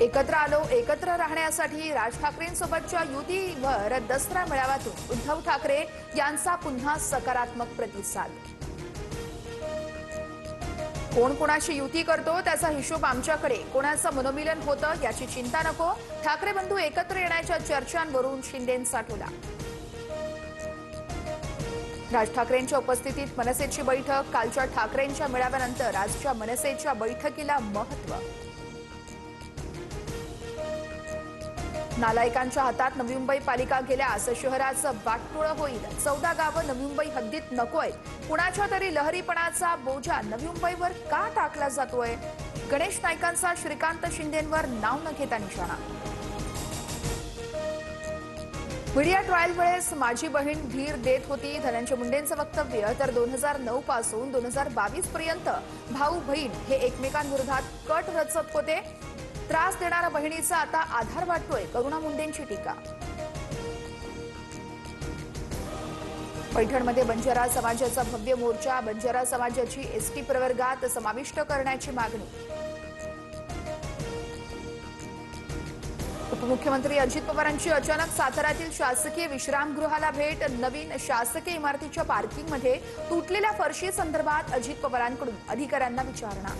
एकत्र आलो एकत्र राहण्यासाठी राज ठाकरेंसोबतच्या युतीवर दसरा मेळाव्यातून उद्धव ठाकरे यांचा पुन्हा सकारात्मक प्रतिसाद। कोण कोणाशी युती करतो त्याचा हिशोब आमच्याकडे, कोणाचं मनोमिलन होतं याची चिंता नको। ठाकरे बंधू एकत्र येण्याच्या चर्चांवरून शिंदेंचा टोला। राज ठाकरेंच्या उपस्थितीत मनसेची बैठक। कालच्या ठाकरेंच्या मेळाव्यानंतर आजच्या मनसेच्या बैठकीला महत्त्व। नालायकांच्या हातात नवी मुंबई पालिका गेल्यास शहराचं वाटोळं होईल। 14 गावं नवी मुंबई हद्दीत नकोय। कुणाच्या तरी लहरीपणाचा बोजा नवी मुंबईवर का टाकला जातोय? गणेश नाईकांचा श्रीकांत शिंदेंवर नाव न घेता निशाणा। मीडिया ट्रायल वेळेस माझी बहीण धीर देत होती धनंजय मुंडेंचं वक्तव्य। तर 2009 पासून 2022 पर्यंत भाऊ बहीण हे एकमेकांविरोधात कट रचत होते। त्रास देणाऱ्या बहिणीचा आता आधार वाटतोय, करुणा मुंडेंची टीका। पैठणमध्ये बंजारा समाजाचा भव्य मोर्चा। बंजारा समाजाची एसटी प्रवर्गात समाविष्ट करण्याची मागणी। उपमुख्यमंत्री अजित पवारांची अचानक साताऱ्यातील शासकीय विश्रामगृहाला भेट। नवीन शासकीय इमारतीच्या पार्किंगमध्ये तुटलेल्या फरशी संदर्भात अजित पवारांकडून अधिकाऱ्यांना विचारणा।